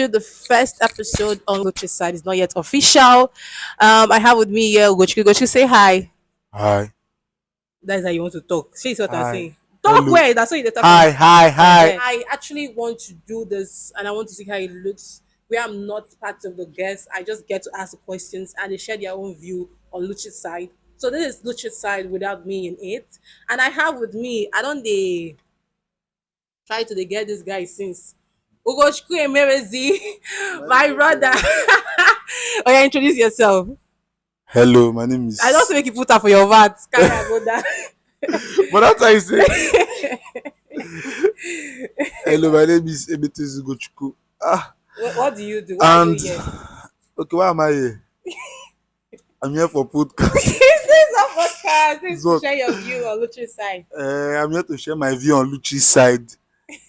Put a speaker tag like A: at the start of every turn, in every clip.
A: The first episode on Luchi's side is not yet official. I have with me here Ugochukwu. Ugochukwu, say hi.
B: Hi.
A: That's how you want to talk. See what I'm
B: Hi.
A: saying. Talk
B: Hello.
A: where? That's what you talk
B: Hi.
A: now.
B: Hi. Hi.
A: I actually want to do this and I want to see how it looks. Where I'm not part of the guests, I just get to ask the questions and they share their own view on Luchi's side. So this is Luchi's side without me in it. And I have with me, I don't they try to they get this guy since Ugochukwu Emerezi, my brother. Oh yeah, introduce yourself.
B: Hello. My name
A: I don't
B: is.
A: make you put up for your VAT. Can I go down?
B: But that's how you say. Hello. My name is Ugochukwu. Ah.
A: What do you do? Why are you
B: And
A: here?
B: okay, why am I here? I'm here for podcast.
A: This is a podcast. This is to
B: So,
A: share your view on Luchi's side.
B: I'm here to share my view on Luchi's side.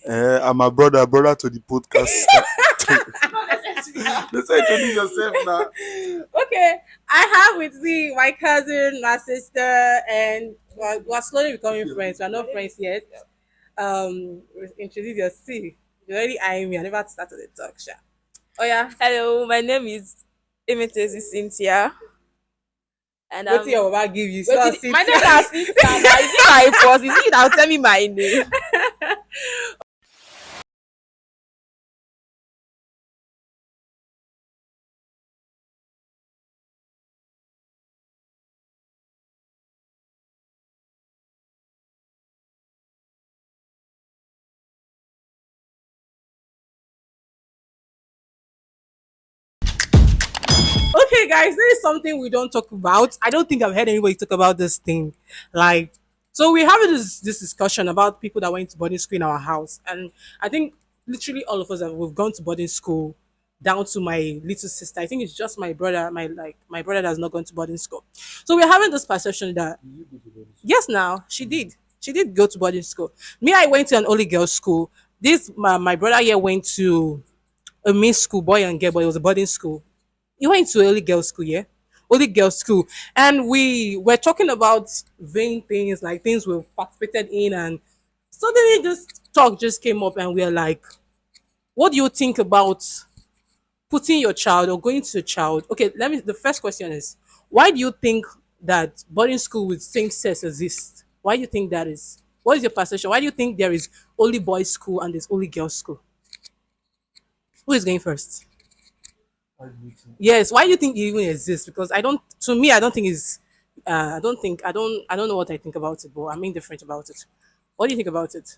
B: I'm a brother to the podcast.
A: Not necessarily.
B: Let's introduce yourself now.
A: Okay, I have with me my cousin, my sister, and we're slowly becoming friends. We're not friends yet. Introduce your see. You already eyeing me. I never started the talk, sha. Oh yeah,
C: Hello, my name is Cynthia, and
A: what your Baba give you? It's not
C: my
A: Cynthia.
C: name is Cynthia. Now, is it my first? Is it now? Tell me my name.
A: Okay, guys, there is something we don't talk about. I don't think I've heard anybody talk about this thing. Like, so we're having this discussion about people that went to boarding school in our house, and I think literally all of us have we've gone to boarding school. Down to my little sister, I think it's just my brother. My brother that's not gone to boarding school. So we're having this perception that yes, now she did. She did go to boarding school. Me, I went to an only girls school. My brother here went to a mixed school, boy and girl, but it was a boarding school. You went to only girls school, yeah? Only girls school. And we were talking about vain things, like things we participated in, and suddenly this talk just came up and we are like, what do you think about putting your child or going to a child? Okay, the first question is why do you think that boarding school with same sex exists? Why do you think that is? What is your perception? Why do you think there is only boys school and there's only girls school? Who is going first? Yes. Why do you think it even exists? Because I don't. To me, I don't think it's. I don't think. I don't know what I think about it, but I'm indifferent about it. What do you think about it?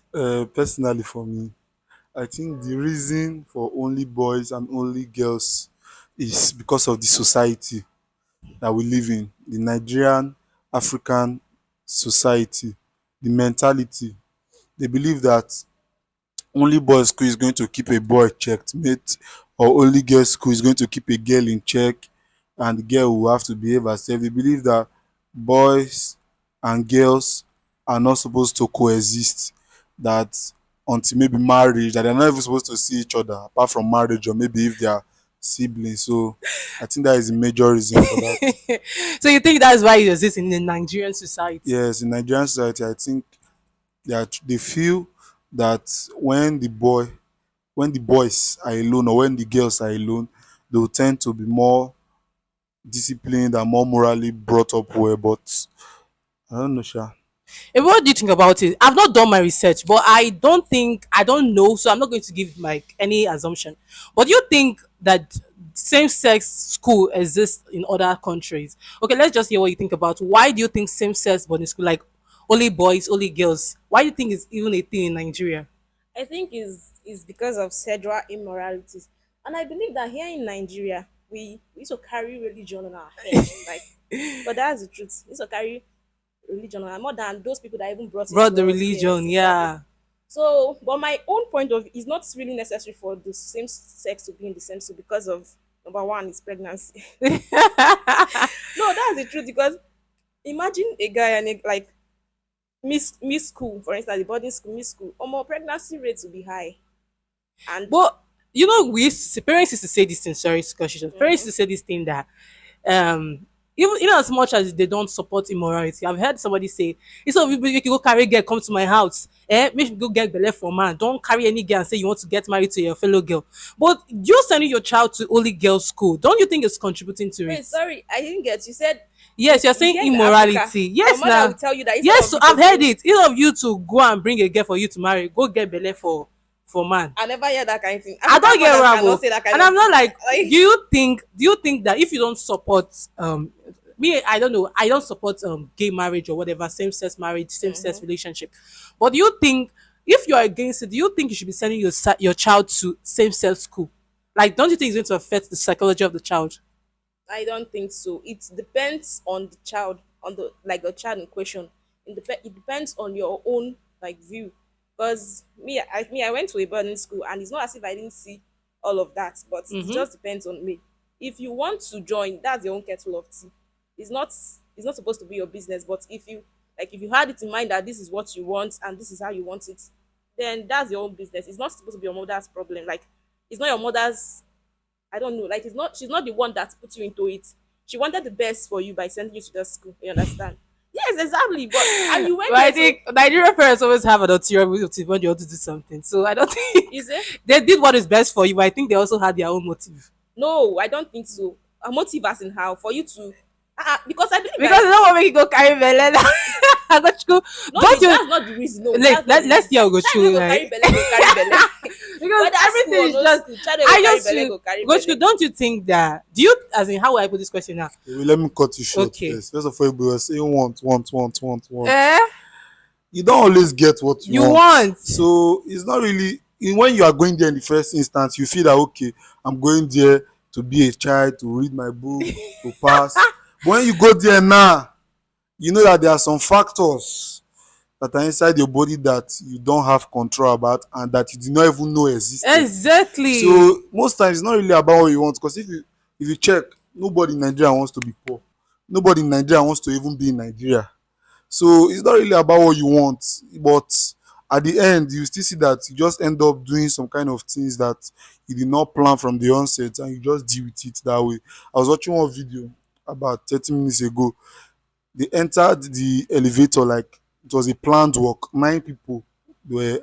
B: Personally, for me, I think the reason for only boys and only girls is because of the society that we live in, the Nigerian African society, the mentality. They believe that only boys school is going to keep a boy checkmate, or only girls school is going to keep a girl in check, and the girl will have to behave herself. They believe that boys and girls are not supposed to coexist, that until maybe marriage, that they're not even supposed to see each other apart from marriage, or maybe if they are siblings. So I think that is the major reason for that.
A: So you think that's why it exists in the Nigerian society?
B: Yes, in Nigerian society, I think they feel that when the boys are alone, or when the girls are alone, they will tend to be more disciplined and more morally brought up well. But I don't know, Sha.
A: And what do you think about it? I've not done my research, but I don't know, so I'm not going to give like any assumption. But do you think that same-sex school exists in other countries? Okay, let's just hear what you think about why do you think same-sex boarding school, like only boys, only girls, why do you think it's even a thing in Nigeria?
C: I think is because of sexual immoralities, and I believe that here in Nigeria we used to carry religion on our head, like. But that's the truth. We used to carry religion on our more than those people that even brought it
A: Brought the
C: to us. Yes,
A: religion,
C: exactly.
A: yeah.
C: So, but my own point of view is not really necessary for the same sex to be in the same school because of number one is pregnancy. No, that's the truth because imagine a guy and like miss school, for instance, the boarding school, miss school, or more pregnancy rates will be high. And
A: But you know, parents used to say this thing. Sorry, discussion. Parents used to say this thing that um even as much as they don't support immorality, I've heard somebody say, instead of you make you go carry girl come to my house, make you go get belle for man. Don't carry any girl and say you want to get married to your fellow girl. But you sending your child to only girls' school, don't you think it's contributing to
C: Wait,
A: it?
C: sorry, I didn't get. You said
A: Yes, you're
C: you
A: saying
C: get in Africa,
A: immorality.
C: your
A: Yes,
C: mother
A: now.
C: will tell you that instead
A: Yes,
C: of
A: so
C: you
A: I've
C: to
A: heard
C: bring.
A: it. Instead of you to go and bring a girl for you to marry, go get belle for man.
C: I never hear that kind of thing.
A: I don't
C: African
A: get
C: mothers
A: rabo.
C: cannot say that kind
A: And
C: of
A: I'm not
C: thing.
A: like,
C: Like,
A: do you think that if you don't support me, I don't know, I don't support gay marriage or whatever, same sex marriage, same sex
C: mhm.
A: relationship. But do you think if you're against it, do you think you should be sending your child to same sex school? Like, don't you think it's going to affect the psychology of the child?
C: I don't think so. It depends on the child, on the like the child in question. It depends on your own like view. Because I went to a boarding school, and it's not as if I didn't see all of that, but it
A: Mm-hmm.
C: just depends on me. If you want to join, that's your own kettle of tea. It's not it's not supposed to be your business. But if you had it in mind that this is what you want and this is how you want it, then that's your own business. It's not supposed to be your mother's problem. Like, it's not your mother's. I don't know. Like, it's not. She's not the one that put you into it. She wanted the best for you by sending you to the school. You understand? Yes, exactly. But and you
A: But
C: went
A: I
C: there to.
A: think Nigerian parents always have an ulterior motive when they want to do something. So I don't think
C: Is it?
A: they did what is best for you, but I think they also had their own motive.
C: No, I don't think so. A motive as in how for you to. Because I believe
A: Because
C: that.
A: they don't want to make you go carry belle. I got you.
C: Not
A: Don't
C: the,
A: you
C: that's not the reason. No,
A: like
C: that's not the
A: let's
C: reason.
A: hear
C: Child wey
A: Ugochukwu,
C: go
A: like
C: carry belle go carry belle.
A: because
C: Whether school
A: everything
C: or
A: is
C: no
A: just
C: school, child wey go
A: I
C: carry
A: just
C: belle
A: feel
C: go carry
A: Ugochukwu,
C: belle.
A: don't you think that do you as in how will I put this question now?
B: Wait, let me cut you short
A: Okay.
B: first. First of all, you were saying want.
A: Eh?
B: You don't always get what you
A: You
B: want.
A: want.
B: So it's not really when you are going there in the first instance, you feel that okay, I'm going there to be a child, to read my book, to pass. But when you go there now, you know that there are some factors that are inside your body that you don't have control about and that you did not even know existed.
A: Exactly.
B: So most times it's not really about what you want because if you check, nobody in Nigeria wants to be poor. Nobody in Nigeria wants to even be in Nigeria. So it's not really about what you want, but at the end, you still see that you just end up doing some kind of things that you did not plan from the onset and you just deal with it that way. I was watching one video about 30 minutes ago. They entered the elevator like it was a planned work. 9 people were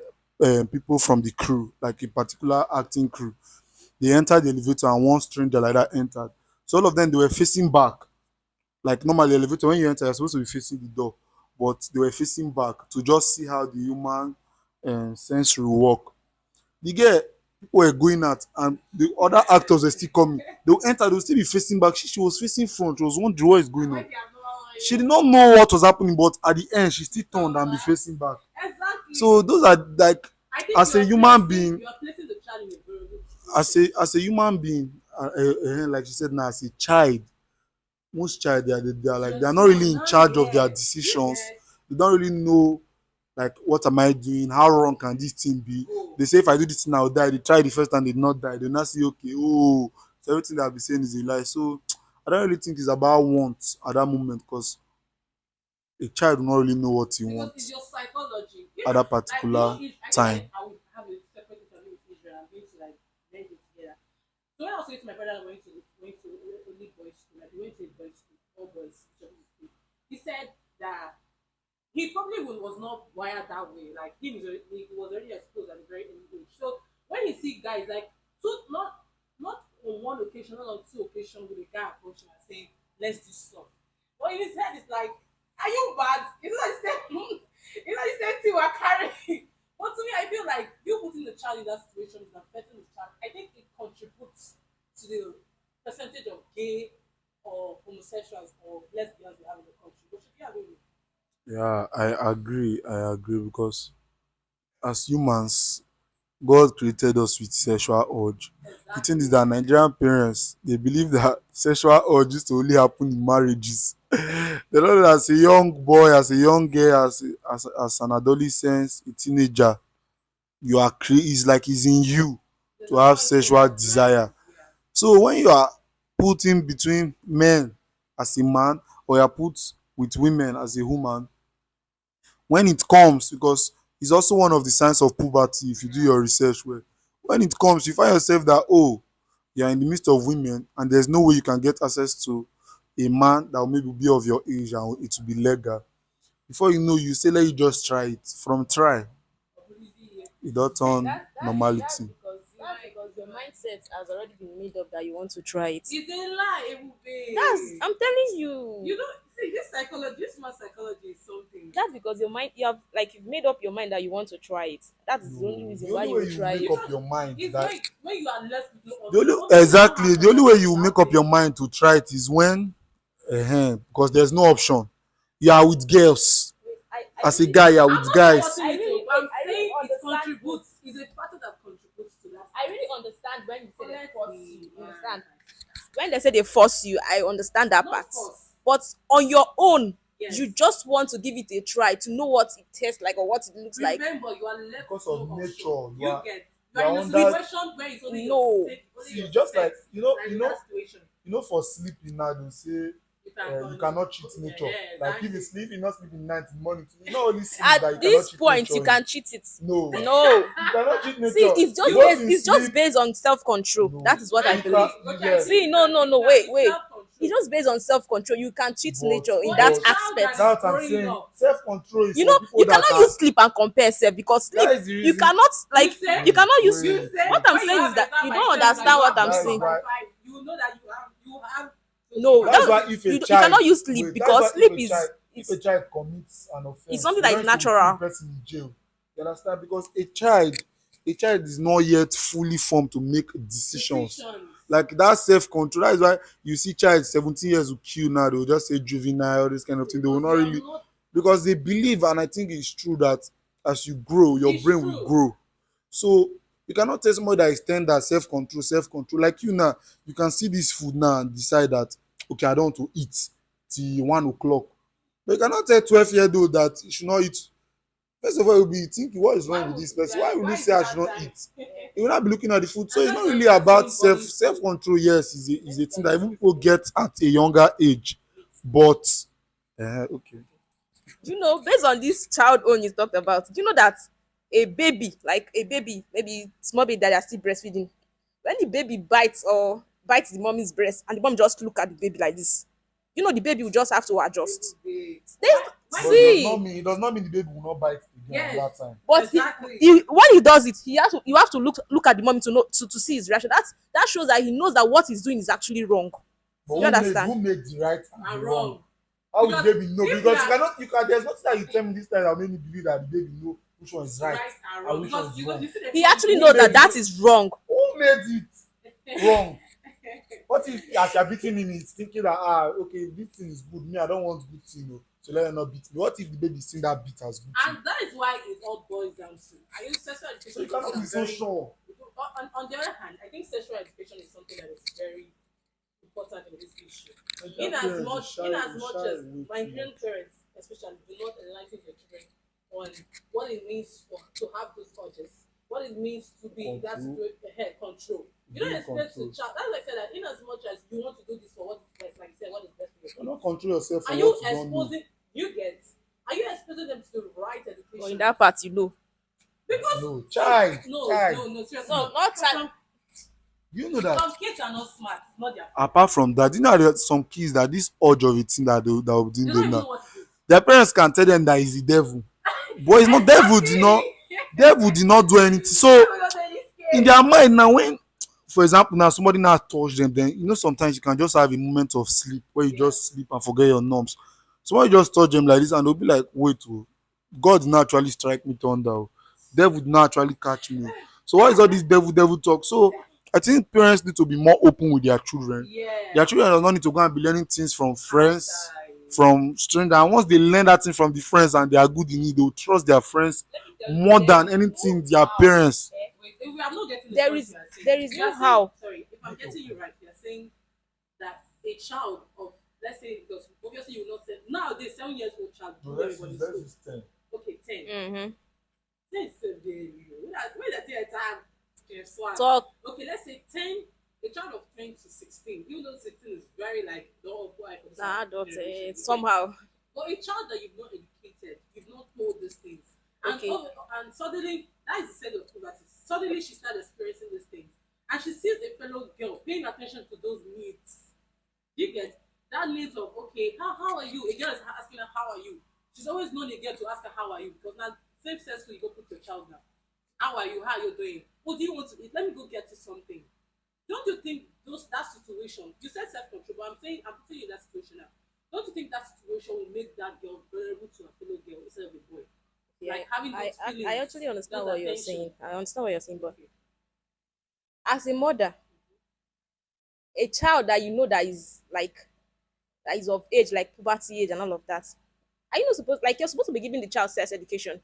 B: people from the crew, like a particular acting crew. They entered the elevator and one stranger like that entered. So all of them they were facing back. Like normally elevator when you enter you're supposed to be facing the door, but they were facing back to just see how the human sensory work. The girl people were going at and the other actors were still coming. They will enter, they will still be facing back. She was facing front. She was wondering what is going on. She did not know what was happening, but at the end she still turned and be facing back.
A: Exactly.
B: So those are like
A: I think
B: as a human being,
A: you are placing the child in a very good
B: as a human being, like she said now, as a child, most child they are like they are not really in charge of their decisions. They don't really know like what am I doing, how wrong can this thing be. They say if I do this thing I'll die. They try the first time they did not die. They now say okay, oh, so everything that I've been saying is a lie. So I don't really think it's about want at that moment because a child will not really know what he
A: because it's
B: wants
A: your psychology.
B: at that
A: Like you know,
B: particular
A: I think
B: time.
A: I would have a separate interview with Israel. I'm going to like blend it together. So when I was saying to my brother, went to only boys school, like we went to a boys school, all boys Christian school. He said that he probably was not wired that way. Like he was already exposed at a very early age. So when you see guys like not on one occasion, not on two occasions with a guy approaching and saying, let's do stuff. But in his head it's like, are you bad? It's not the same it's not the same thing we're carrying. But to me, I feel like you putting the child in that situation is affecting the child. I think it contributes to the percentage of gay or homosexuals or lesbians we have in the country. But should you agree with me?
B: Yeah, I agree because as humans, God created us with sexual urge. The thing is
A: Exactly.
B: that Nigerian parents they believe that sexual urge used to only happen in marriages. They know that as a young boy, as a young girl, as an adolescent, a teenager, you are it's like it's in you
A: The
B: to have
A: normal human
B: sexual
A: drive
B: desire.
A: is yeah.
B: So when you are put in between men as a man or you are put with women as a woman, when it comes, because it's also one of the signs of puberty if you do your research well. When it comes, you find yourself that oh, you are in the midst of women and there's no way you can get access to a man that will maybe be of your age and it will be legal. Before you know, you say let you just try it. From try, it don't turn
C: That's
B: normality.
C: because your mindset has already been made up that you want to try it.
A: It's a lie, Ebube.
C: That's I'm telling
A: You
C: you.
A: don't see this psychology. This man psychology is something.
C: That's because your mind you have like you've made up your mind that you want to try it. That is the only
B: No,
C: reason
B: the
C: why
B: only
C: you
B: way
C: will
B: you
C: try
B: make
C: it.
B: up your mind
A: It's
B: that
A: when you are left with no
B: the
A: option.
B: only
A: Once you don't
B: exactly
A: have
B: the
A: an
B: only way
A: option,
B: you make up
A: nothing.
B: your mind to try it is when because there's no option. You are with girls.
C: I
B: As a
C: really
B: guy, you are
A: I'm
B: with
A: not
B: guys.
A: supporting it. I'm
C: I really
A: saying it
C: understand.
A: contributes. It's a factor that contributes to that.
C: I really understand when you say they force
A: Honestly,
C: you. You
A: yeah.
C: understand? When they say they force you, I understand that
A: Not
C: part.
A: force.
C: But on your own,
A: Yes.
C: you just want to give it a try to know what it tastes like or what it looks like.
A: Remember, you are left
B: Because
A: with
B: of
A: no
B: nature,
A: option.
B: you are
A: You are in a
B: under.
A: situation where it's only
C: No.
A: your safe, only
B: See,
A: your
B: just like
A: sex that is
B: you
A: in
B: know,
A: that situation.
B: for sleeping now they say
A: You can
B: you cannot cheat nature.
A: Yeah,
B: Like if
A: exactly.
B: you sleep, you not sleep in night, in morning. It's not only sleep that you
C: At
B: cannot
C: this
B: cheat
C: point,
B: nature.
C: you can cheat it.
B: No,
C: No.
B: you cannot cheat
C: See,
B: nature.
C: it's just
B: Both
C: based,
B: in
C: it's just
B: sleep.
C: based on self-control.
B: No,
C: That is what I
B: you
C: believe.
B: yes.
C: See, no, wait.
A: Self-control.
C: It's just based on self-control. You can cheat nature in
A: But
C: that
A: a child
C: aspect.
A: that is
B: That's what I'm
A: growing
B: saying.
A: up.
B: Self-control is
C: You
B: for
C: know,
B: people
C: you
B: that
C: cannot
B: are.
C: use sleep and compare self because sleep
B: That is the
C: you
B: reason.
C: cannot like
A: say-
C: you cannot use.
A: You say
C: What I'm
A: when you
C: saying
A: have
C: is that
A: exam
C: you
A: by
C: don't
A: 7 and
C: understand
A: you
C: what
A: have
C: I'm
B: That is
A: exam
C: saying.
A: by
B: why.
A: 5, you know that you have
C: No,
B: That's
C: that,
B: why if a
C: you
B: child
C: cannot use sleep
B: wait, that's
C: because
B: why
C: sleep
B: if a child commits an
C: is
B: offense,
C: something
B: they
C: that
B: don't
C: is
B: need to put the
C: natural.
B: person in jail. You understand? Because a child is not yet fully formed to make decisions.
A: decisions.
B: Like that self-control. That is why you see child 17 years will kill now. They will just say juvenile, this kind of thing. They will not
A: Because
B: really because they believe, and I think it's true that as you grow, your
A: It's
B: brain will
A: true.
B: grow. So you cannot tell somebody that is tender self-control. Like you now, you can see this food now and decide that okay, I don't want to eat till 1 o'clock. But you cannot tell 12-year-old that you should not eat. First of all, you'll be thinking, what is wrong with this person? Why will you say I should not eat? You will not be looking at the food. So
A: And
B: it's
A: that's
B: not
A: why
B: really
A: we are
B: about
A: saying body
B: self-control. Yes, is a thing that even people get at a younger age. But okay.
C: Do you know, based on this child own you talked about, do you know that a baby, like a baby, maybe small baby that are still breastfeeding, when the baby bites the mommy's breast and the mom just look at the baby like this, you know the baby will just have to adjust.
A: Why-
B: But
C: See,
B: it does not mean the baby will not bite again
A: Yes.
B: at that time.
C: but
A: Exactly.
C: when he does it, you have to look at the mommy to know to see his reaction. That shows that he knows that what he's doing is actually wrong.
B: But
C: You understand?
B: who made the right and
A: I'm
B: the wrong?
A: wrong.
B: How would the
A: Because
B: baby know?
A: if
B: Because
A: we
B: you can there's nothing that you tell me this time that made me believe that the baby know which one is right,
A: Right and
B: and
A: wrong.
B: which one
A: Because
B: is wrong.
A: you see the
C: He
A: point-
C: actually
B: Who
C: knows
B: made
C: that
B: it?
C: is wrong.
B: Who made it wrong? What if as you're beating him, he's thinking that okay, this thing is good. Me, I don't want good thing, so let her not beat me. What if the baby seen that beat as good thing?
A: And that is why it all boils down to. I use sexual education.
B: So you cannot be so sure.
A: On the other hand, I think sexual education is something that is very important in this issue. In as much as my grandparents, especially, do not enlighten their children on what it means to have those urges, what it means to be that head control. You don't expect to child. That's why I said that in as much as you want to do this for what is best, like you said, what is best for your
B: You cannot
A: kids.
B: control yourself for
A: Are
B: what
A: you
B: you don't know.
A: exposing are you exposing them to the right education?
C: But in that part, you know.
A: Because
B: No, child.
A: no, seriously.
C: No, not child.
B: You know that.
A: Some kids are not smart. It's not their fault.
B: Apart from that, you know there are some kids that this urge of a thing that that will be
A: They
B: doing
A: don't
B: them
A: even
B: now.
A: know what it is.
B: Their parents can tell them that it's the devil. But it's not devil did not do anything. So in their mind now, when for example now somebody now touch them, then you know sometimes you can just have a moment of sleep where you just sleep and forget your norms. Somebody just touch them like this and they'll be like, wait, God did not actually strike me thunder. Devil did not actually catch me. So why is all this devil talk? So I think parents need to be more open with their children. Their children do not need to go and be learning things from friends, from strangers. And once they learn that thing from the friends and they are good in it, they will trust their friends more than anything their parents.
A: Wait, if we are not getting the
C: There
A: point
C: is
A: you are saying.
C: there is
A: You are
C: no
A: saying-
C: how.
A: Sorry, if I'm getting you right, you're saying that a child of, let's say, because obviously you will not say nowadays 7 years old child do everybody school. Okay, 10.
C: Mm-hmm.
A: 10 is a very low. When that time
C: Talk.
A: okay, let's say 10, a child of 10 to 16. Even though 16 is very like the old boy for this
C: Adult,
A: generation.
C: somehow.
A: But a child that you've not educated, you've not told these things, and
C: Okay.
A: and suddenly that is the set of puberty. Suddenly she starts experiencing these things, and she sees a fellow girl paying attention to those needs. You get that needs of okay, how are you? A girl is asking her how are you. She's always known a girl to ask her how are you because now same sex you go put your child now. How are you? How are you doing? What do you want to eat? Let me go get you something. Don't you think that situation? You said self control, but I'm putting you in that situation now. Don't you think that situation will make that girl vulnerable to a fellow girl instead of a boy?
C: Yeah,
A: Like having those
C: I
A: feelings,
C: actually understand
A: those
C: what you're
A: attention.
C: saying. I understand what you're saying, but
A: Okay.
C: as a mother, a child that you know that is like that is of age, like puberty age and all of that, are you not supposed like you're supposed to be giving the child sex education?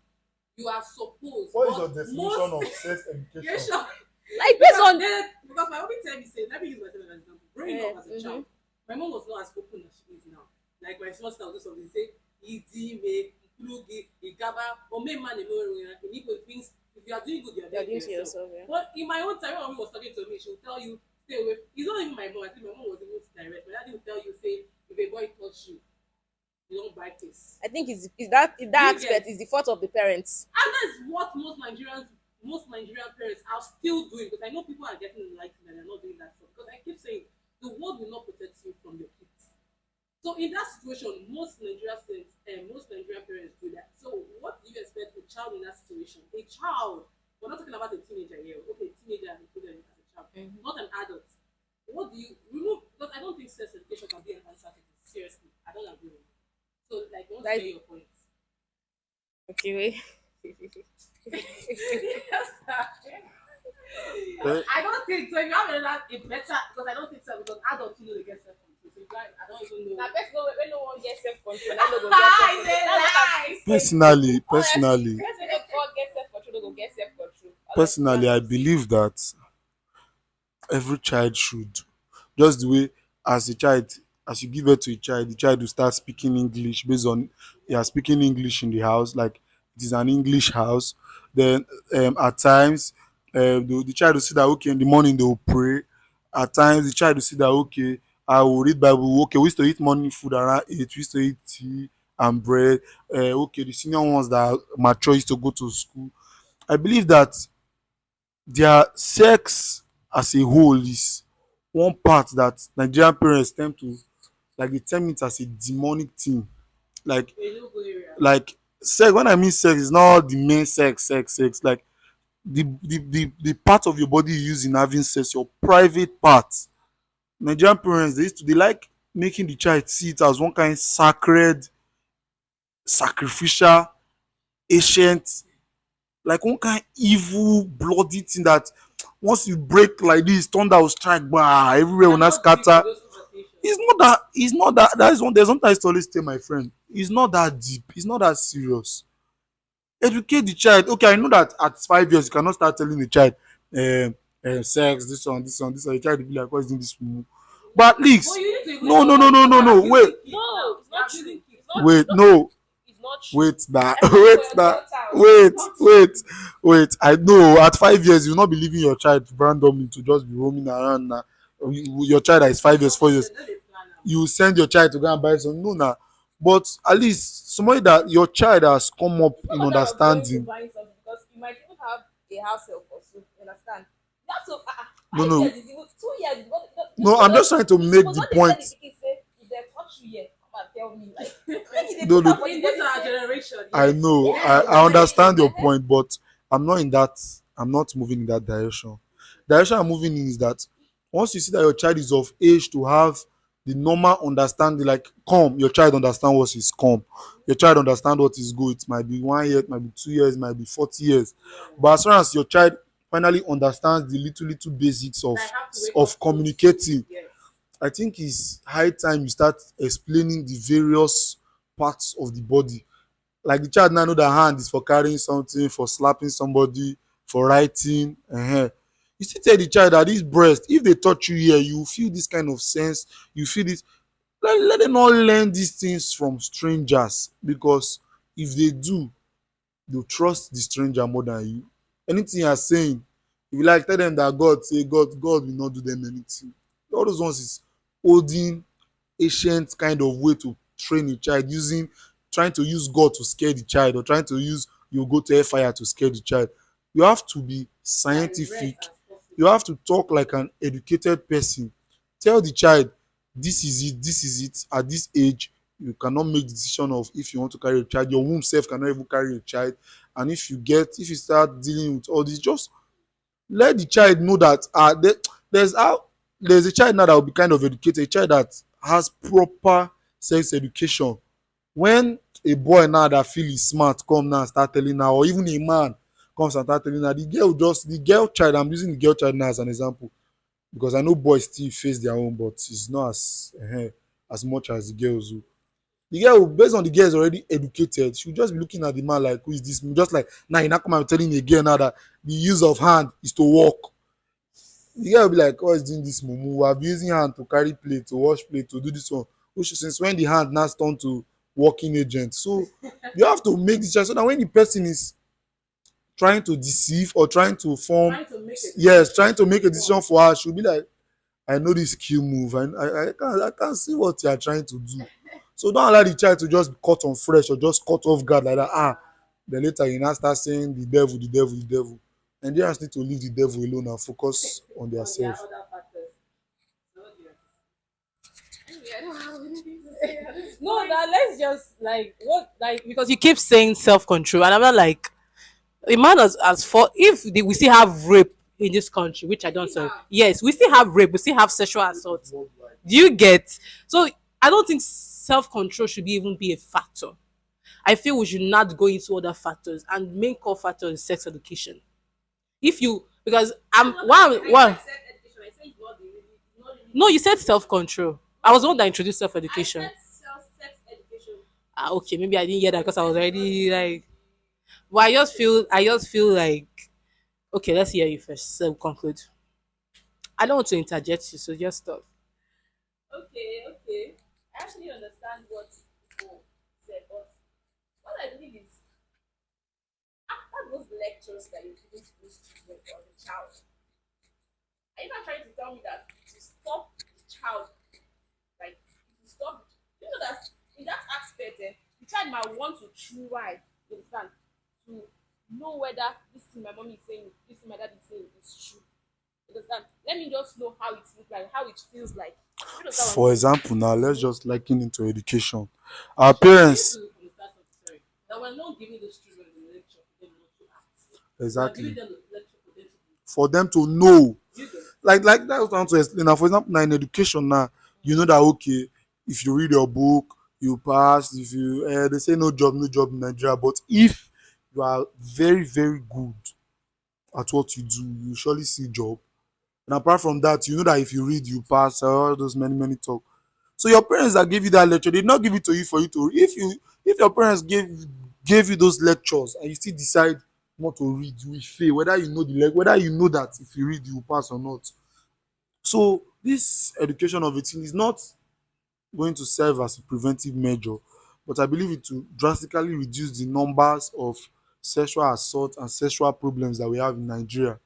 A: You are supposed,
B: What is your
A: but
B: definition
A: most
B: of sex
A: yeah,
B: education?
A: sure.
C: Like based on
A: Because my mommy tell me say, let me use myself as an example. Growing up as a
C: mm-hmm.
A: child, my mom was not as open as she is now. Like my sister will do something, say, Idi me, Plugi, Igaba, or me man in Igbo it means if you are doing good, you are
C: You're
A: doing it for
C: doing to
A: yourself.
C: yourself, yeah.
A: But in my own time, when mommy was talking to me, she would tell you, stay away. It's not even my mom. I think my mom was even direct. My daddy would tell you, say, if a boy touch you, you don't buy this.
C: I think is that in
A: Do
C: that
A: you get?
C: aspect is the fault of the parents.
A: And that's what most Nigerian parents are still doing. Because I know people are getting enlightened and they're not doing that stuff. Because I keep saying the world will not protect you from your kids. So in that situation, most Nigerian parents do that. So what do you expect a child in that situation? A child. We're not talking about a teenager here. Okay, teenager and included as a child,
C: Mhm.
A: not an adult. What do you remove? Because I don't think sex education can be an answer to this. Seriously, I don't agree with you. So like, I want to
C: That
A: hear your point.
C: okay, wait.
A: Yes,
B: Eh,
A: I don't think so. If you have another, a better, because I don't think so. Because adults know they get self control. So if I don't even know.
C: Now, person no when no one get self control, na no go get self
A: It's
C: control.
A: a
C: That's what I'm
A: lie.
C: saying.
B: personally,
C: Honestly,
B: personally,
C: person no go get self control, no go get self control. Honestly,
B: personally,
C: that's
B: I
C: just it.
B: believe that every child should, just the way as a child, as you give birth to a child, the child will start speaking English based on you are speaking English in the house, like it is an English house. Then at times the child will see that okay in the morning they will pray. At times the child will see that okay I will read Bible. Okay, we used to eat morning food around 8. We used to eat tea and bread. Okay, the senior ones that are mature used to go to school. I believe that their sex as a whole is one part that Nigerian parents tend to like they term it as a demonic thing. Like
A: A no go area.
B: sex, when I mean sex, is not the main sex. Like the part of your body you use in having sex, your private part. Nigerian parents they like making the child see it as one kind sacred, sacrificial, ancient, like one kind evil bloody thing that once you break like this thunder will strike bah everywhere
A: You
B: will
A: are
B: not
A: not deep in
B: scatter.
A: those conversations.
B: It's not that that is one there's sometimes to always tell my friend it's not that deep, it's not that serious. Educate the child. Okay, I know that at 5 years you cannot start telling the child sex this one the child will be like what is doing this mumu, but at
A: But
B: least
A: you need to even
B: no
A: tell
B: no no
A: that
B: no
A: because
B: no
A: you're
B: no wait
A: abusing kids
C: No,
A: now.
C: it's
A: You're
C: not
A: abusing
C: true.
A: kids
C: It's not
A: now.
C: true.
B: wait
C: Not
B: no
C: it's not true.
B: wait that
C: Especially
B: wait
C: for your
B: that
C: daughter.
B: wait
C: It's not true.
B: wait wait I know at 5 years you will not be leaving your child randomly to just be roaming around now. Your child that is 5 years
A: Okay,
B: 4 years
A: then let it plan now.
B: you send your child to go and buy some no na but at least somebody that your child has come up
C: It's not
B: in
C: a matter of going to
B: understanding.
C: buying something because you might even have a house help or so. You understand? You have to 5 years
B: No
C: is even 2 years. You
B: no I'm
C: suppose
B: just trying to
C: you
B: make
C: suppose
B: the
C: not dey tell the
B: point.
C: pikin say if they touch you here, come and tell me like make you dey
B: No
C: put am
B: no
C: for the
A: In this
C: body
A: our
C: say
A: generation,
B: I
A: yes.
B: know
C: yes
B: I
C: I'm saying
B: understand your point but I'm not moving in that direction. Direction I'm moving in is that once you see that your child is of age to have the normal understanding like come your child understand what is come, your child understand what is good. It might be 1 year, it might be 2 years, it might be 40 years, but as soon as your child finally understands the little basics
A: I have to wake up
B: of
A: close to.
B: communicating,
A: Yes.
B: I think it's high time you start explaining the various parts of the body. Like the child now know that hand is for carrying something, for slapping somebody, for writing. You still tell the child that this breast, if they touch you here, you feel this kind of sense. You feel this. Let them not learn these things from strangers because if they do, they'll trust the stranger more than you. Anything you are saying, if you like tell them that God say God will not do them anything. All those ones is holding ancient kind of way to train a child using trying to use God to scare the child or trying to use you go to fire to scare the child. You have to be
A: Direct
B: scientific.
A: as
B: You
A: possible.
B: have to talk like an educated person. Tell the child this is it, this is it. At this age, you cannot make decision of if you want to carry a child. Your womb self cannot even carry a child. And if you start dealing with all this, just let the child know that there's how there's a child now that will be kind of educated, a child that has proper sex education. When a boy now that feel is smart come now and start telling her, or even a man comes and start telling her, the girl child, I'm using the girl child now as an example, because I know boys still face their own, but it's not as much as the girls do. The girl, based on the girl is already educated, she will just be looking at the man like, who is this? Just like now, you now come and telling a girl now that the use of hand is to walk. The girl will be like, oh, is doing this mumu? We have been using hand to carry plate, to wash plate, to do this one. Which since when the hand now turn to working agent? So you have to make this choice so that when the person is trying to deceive or trying to form,
A: Trying to make a
B: yes,
A: decision
B: trying to make a
A: for
B: decision for her, she'll be like, I know this kill move, and I can see what you are trying to do. So don't allow the child to just be caught on fresh or just caught off guard like that. Then later you now start saying the devil, the devil, the devil. Nigerians need to leave the devil alone and focus on their
A: on their
B: self.
A: other factors. So what do you anyway, I don't have anything to say at this no, point. Now let's just like what like because you keep saying self control, and I'm not like a man as for if we still have rape in this country, which I don't say. Yes, we still have rape, we still have sexual assault. Do you get? So I don't think self control should be even be a factor. I feel we should not go into other factors, and main core factor is sex education. If you because I'm one. No, you said self control. I was the one that introduced self education. Ah, okay, maybe I didn't hear that because I was already like. Well, I just feel like okay. Let's hear you first. So conclude. I don't want to interject you, so just stop.
C: Okay, okay. I actually understand what people said, but what I believe is after those lectures that you give to those children or the child, are you not trying to tell me that to stop the child, like to stop, you know that in that aspect, the child might want to try, you understand, to know whether this thing my mommy is saying, this thing my dad is saying is true. You understand? Let me just know how it feels like, how it feels like. You understand what I'm
B: For
C: saying?
B: example, now let's just liken into education. Our
A: Sure, we need
B: parents,
A: to understand something. Sorry, that we're not giving those children the lecture for them not to act. We are giving
B: exactly,
A: them the lecture for them to be.
B: for them to know,
A: Do you get?
B: like that was want to explain. Now, for example, now in education, now you know that okay, if you read your book, you pass. If you they say no job, no job in Nigeria, but if you are very very good at what you do, you surely see job. And apart from that, you know that if you read, you pass. All those many many talk. So your parents that gave you that lecture, they did not give it to you for you to. If your parents gave you those lectures and you still decide not to read, you will fail. Whether you know that if you read, you will pass or not. So this education of a teen is not going to serve as a preventive measure, but I believe it will drastically reduce the numbers of sexual assault and sexual problems that we have in Nigeria.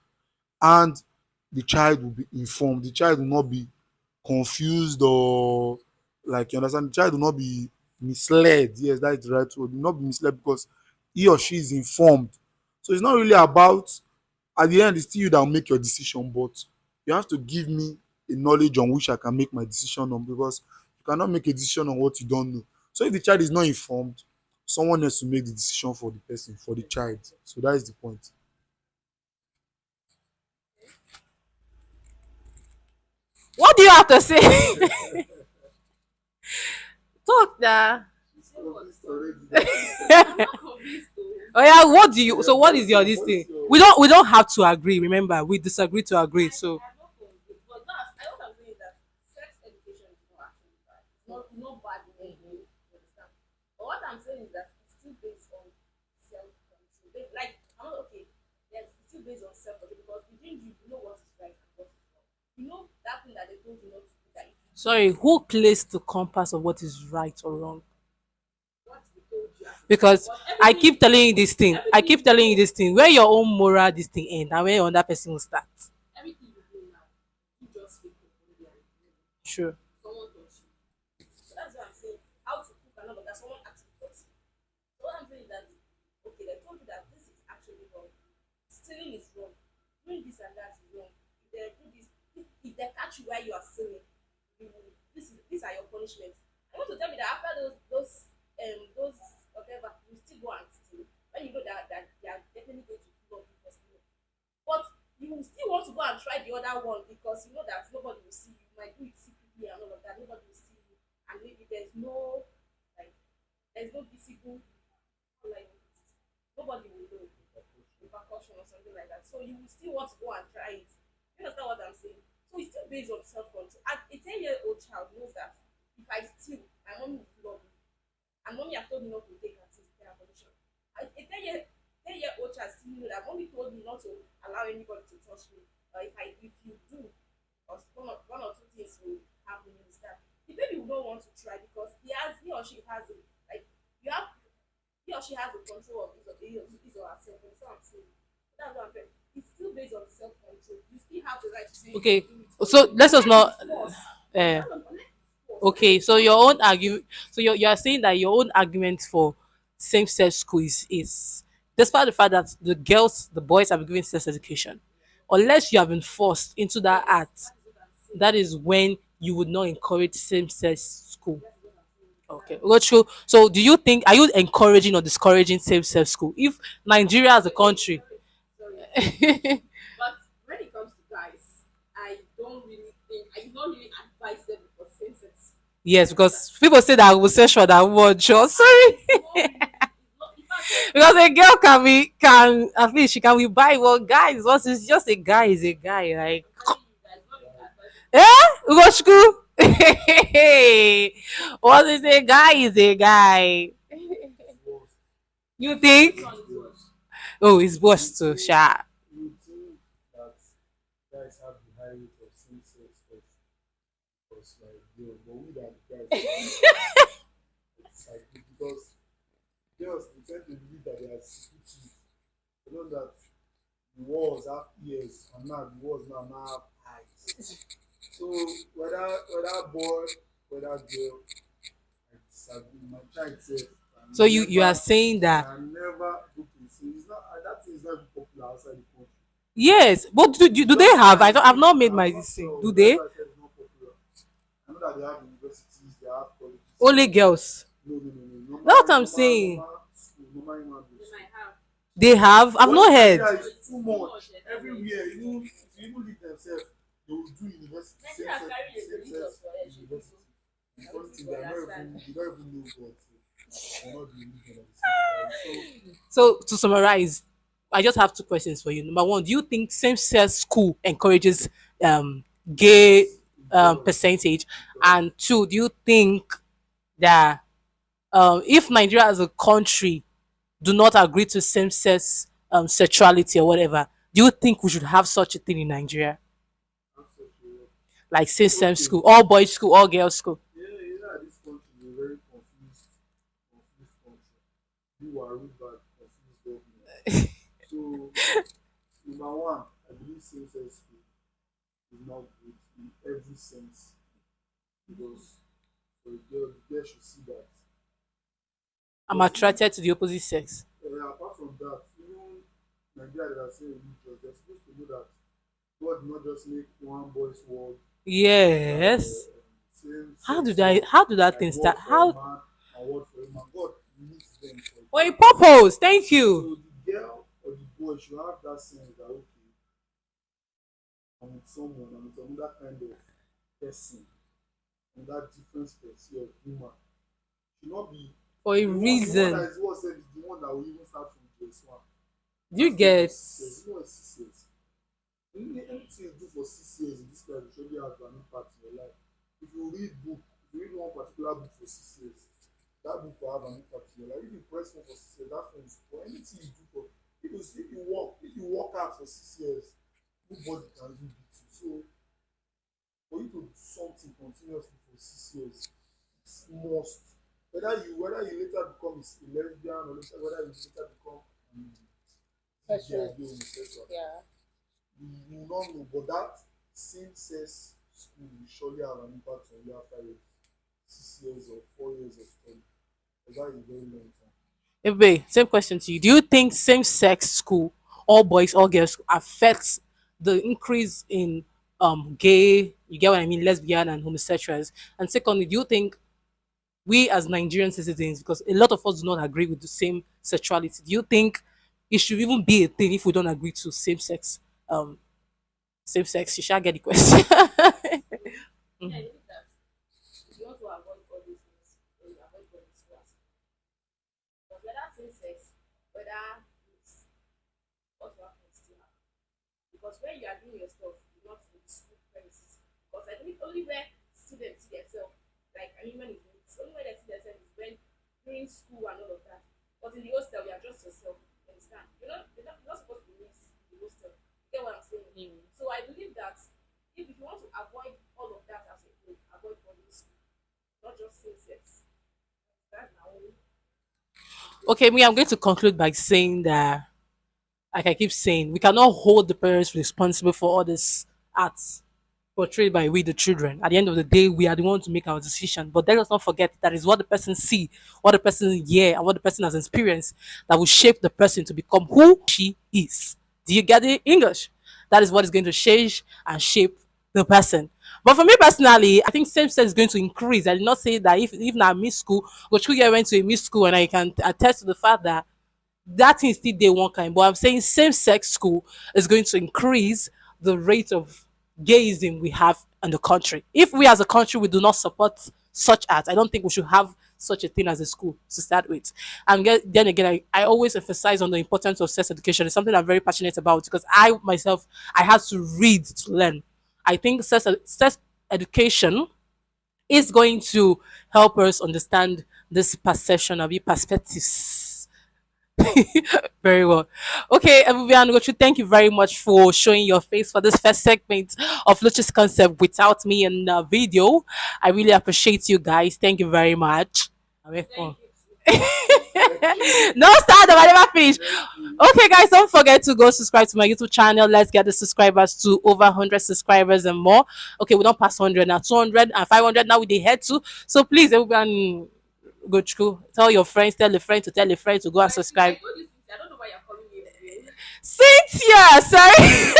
B: And the child will be informed. The child will not be confused or like you understand. The child will not be misled. Yes, that is the right word. Will not be misled because he or she is informed. So it's not really about at the end it's still you that will make your decision, but you have to give me a knowledge on which I can make my decision on, because you cannot make a decision on what you don't know. So if the child is not informed, someone else will make the decision for the person, for the child. So that is the point.
A: What do you have to say? Talk now.
C: You say what? I'm
A: Oh
C: not convinced though.
A: yeah, what do you? So what is your this thing? We don't have to agree. Remember, we disagree to agree. So
C: I'm not convinced. But that's I what I'm saying is that sex education is not actually bad. It's not bad in any way. You understand? But what I'm saying is that it's still based on self control. Like I'm not okay. Yes, it's still based on self control because within you, you know what is right and what is wrong. You know that thing that they told you not to do that if you do
A: sorry,
C: it,
A: who placed the compass of what is right or wrong?
C: what they told you as a child.
A: Because
C: Because
A: I
C: everything
A: keep telling you this thing. I
C: everything
A: keep
C: you
A: telling you
C: know,
A: this thing. Where your own moral this thing end, and where your other person will start.
C: everything you do now, you just wake up one day and you know
A: Sure.
C: someone touch you. So that's what I'm saying. How to cook and all of that, someone actually touch you. So what I'm saying is that okay, they told you that this is actually wrong. Stealing is wrong. Doing this and that is wrong. If they do this, if they catch you while you are stealing, you will, punishment. I want to tell me that after those whatever, you still go and steal when you know that they are definitely going to flog you for stealing. But you will still want to go and try the other one because you know that nobody will see you. You might do it secretly and all of that. Nobody will see you, and maybe like there's no visible like nobody will know repercussion or something like that. So you will still want to go and try it. You understand what I'm saying? So it's still based on self control. And a 10-year-old child knows that if I steal, my mommy will flog me. And mommy have told me not to take her to care permission. A 10-year old child still know that mommy told me not to allow anybody to touch me. Or if you do, or one or two things will happen, you understand? The baby will not want to try because he or she has it. Like you have he or she has the control of his or herself. You understand what I'm saying? That's what I'm saying. It's still based on self control. You still have the right to say you
A: Okay,
C: do it.
A: so let's just
C: Unless
A: not.
C: it's force.
A: Uh,
C: Unless it's force. Unless
A: okay,
C: it's
A: so your
C: force.
A: own argument. So you are saying that your own argument for same-sex school is despite the fact that the boys have been given sex education, unless you have been forced into that
C: Yes,
A: act,
C: that is what I'm saying.
A: that is when you would not encourage same-sex school.
C: That is what I'm saying.
A: Okay, Ugochukwu, so do you think, are you encouraging or discouraging same-sex school? If Nigeria as a country,
C: Sorry. But when it comes to guys, I don't really think I don't really advise them for same sex.
A: yes,
C: You understand?
A: because people say that homosexual that word, sorry.
C: It's not really. It's not. In fact,
A: Because a girl can at least she can be bi. Well, guys, once it's just a guy is a guy. Like,
C: I'm telling you guys, not really advising for same
A: eh,
C: sex.
A: Ugochukwu. Once it's a guy is a guy.
B: worse.
A: You think?
C: Which one is worse?
B: Worse.
A: Oh, it's
B: You
A: worse too.
B: think
A: Sha.
B: you think that guys have the high rate of same-sex stuff because like but we that guys it's like because girls they tend to believe that they are secretive. They know that the walls have ears and now the walls now have eyes. So whether boy, whether girl, I disagree. My child said
A: So you are saying that
B: can never go to the same. It's not that thing is not even popular outside the country.
A: yes, but do they
B: Just like
A: have?
B: I
A: I've
B: said,
A: not made my
B: I'm not
A: decision.
B: sure.
A: Do
B: That's
A: they?
B: why I said it's not popular. I know that they have universities, they have colleges.
A: Only girls.
B: No, no, no, no.
A: That's what I'm saying.
B: Normal human
C: They
B: beings.
C: might have.
A: They have. I've
B: But
A: not
B: in
A: heard.
B: Nigeria,
C: But
B: it's
C: it's
B: too
C: too
B: much.
C: much.
B: Everywhere, even if you even leave themselves, they will do university,
C: Nigeria carry a
B: same
C: religious
B: sex
C: for it.
B: university. The
C: I don't
B: funny
C: think
B: thing,
C: you
B: they are not
C: understand.
B: even, they don't even know God. So they're not the religion at the same time.
A: So to summarize, I just have two questions for you. Number one, do you think same-sex school encourages
B: So
A: gay
B: yes, it does.
A: percentage?
B: It
A: And
B: does.
A: two, do you think that if Nigeria as a country do not agree to same-sex sexuality or whatever, do you think we should have such a thing in Nigeria,
B: Absolutely.
A: like same-sex
B: Okay.
A: school, all boys school, all girls school?
B: Yeah, this country is a very confused country. You are rude but confused government. So, number one, I believe same-sex school is not good in every sense because for a girl, the girl should see that.
A: I'm
B: Because even
A: attracted to the opposite sex.
B: apart from that, even Nigeria that are saying religious, they're supposed to know that God did not just make one boy's world
A: Yes.
B: same
A: How do
B: sex
A: that?
B: world
A: How do that
B: like
A: thing
B: word
A: start?
B: for a
A: How?
B: man and word for a man. God needs them for a
A: For a
B: purpose.
A: purpose. Thank you.
B: So the girl or the boy should have that sense that okay, I'm with someone, I'm with another kind of person, and that different species of human should not be
A: For a
B: the one that
A: reason.
B: is what said is the one that will even start from JS1.
A: Do you
B: That's not for
A: get?
B: 6 years. You know what 6 years? Anything you do for 6 years in this life will surely have an impact in your life. If you read book, if you read one particular book for 6 years, that book will have an impact in your life. If you press one for 6 years, that phone is for anything you do for if you work hard for 6 years, nobody can even beat you. So for you to do something continuously for 6 years, it's must. Whether you later become a lesbian or whether you later become
A: Sexual.
B: homosexual,
A: Yeah.
B: you will not know. But that same sex school will surely have an impact on you after your 6 years or 4 years of study. Because that is a very long time.
A: Wait, same question to you. Do you think same-sex school, all boys, all girls, affects the increase in gay, you get what I mean, lesbian and homosexuals? And secondly, do you think we as Nigerian citizens, because a lot of us do not agree with the same sexuality, do you think it should even be a thing if we don't agree to same sex? Same sex, you shall get the question.
C: Yeah, I believe that if you want to avoid all these things, then you avoid all these class. But whether same sex, whether it's what will happen still happen. Because when you are doing your stuff, you're not in the school premises. Because I believe only where students see themselves, like I mean when it's only when they see themselves is when during school and all of that. But in the hostel, you are just yourself. You understand? You're not supposed to mix in the hostel. You get what I'm saying? So I believe that if you want to avoid all of that as a whole, avoid boarding school, not just same sex. That's my own.
A: Okay, me, I'm going to conclude by saying that, like I keep saying, we cannot hold the parents responsible for all this acts portrayed by we the children. At the end of the day, we are the ones to make our decision. But let us not forget that is what the person see, what the person hear, and what the person has experienced that will shape the person to become who she is. Do you get the English? That is what is going to change and shape the person. But for me personally, I think same sex is going to increase. I did not say that if now miss school, Ugochukwu went to a miss school, and I can attest to the fact that that thing still day one kind, but I'm saying same sex school is going to increase the rate of gayism we have in the country. If we as a country we do not support such acts, I don't think we should have such a thing as a school to start with. And then again, I always emphasize on the importance of sex education. It's something I'm very passionate about because I myself I had to read to learn. I think sex education is going to help us understand this perception of your perspectives. Very well. Okay, Vivian Gochu, thank you very much for showing your face for this first segment of Luchi's concept without me in the video. I really appreciate you guys. Thank you very much.
C: Thank you.
A: No start, I never finish. Okay, guys, don't forget to go subscribe to my YouTube channel. Let's get the subscribers to over 100 subscribers and more. Okay, we don't pass 100 now, 200 and 500 now. We they head to. So please, everyone, go through. Tell your friends, tell a friend to tell a friend to go and
C: But I
A: subscribe.
C: told you, I don't know why you're calling me again.
A: Cynthia, sorry.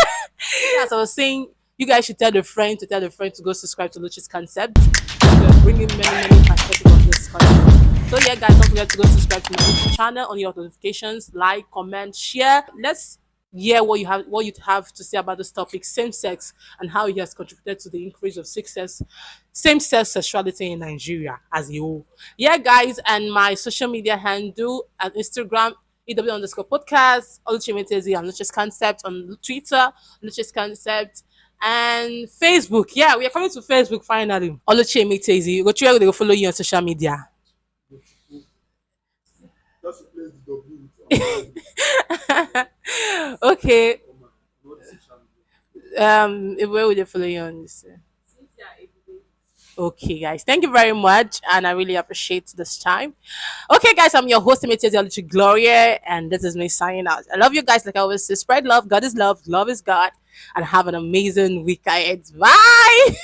A: As I was saying, you guys should tell a friend to tell a friend to go subscribe to Luchi's concept. We're bringing many perspectives on this concept. So yeah, guys, don't forget to go subscribe to my YouTube channel, on your notifications, like, comment, share. Let's hear what you have to say about this topic, same sex, and how it has contributed to the increase of success, same sex sexuality in Nigeria as a whole. Yeah, guys, and my social media handle at Instagram, EW underscore podcast, Oluchi Metezi and Luchi's concept, on Twitter, Luchi's concept, and Facebook. Yeah, we are coming to Facebook finally. Oluchi Metezi. Go try to follow you on social media.
B: Just replace the W with
A: Okay.
B: not social media.
A: Where would they follow you on this?
C: Cynthia, every day.
A: Okay, guys, thank you very much, and I really appreciate this time. Okay, guys, I'm your host, Theology Gloria, and this is me signing out. I love you guys, like I always say. Spread love, God is love, love is God, and have an amazing week ahead. Bye.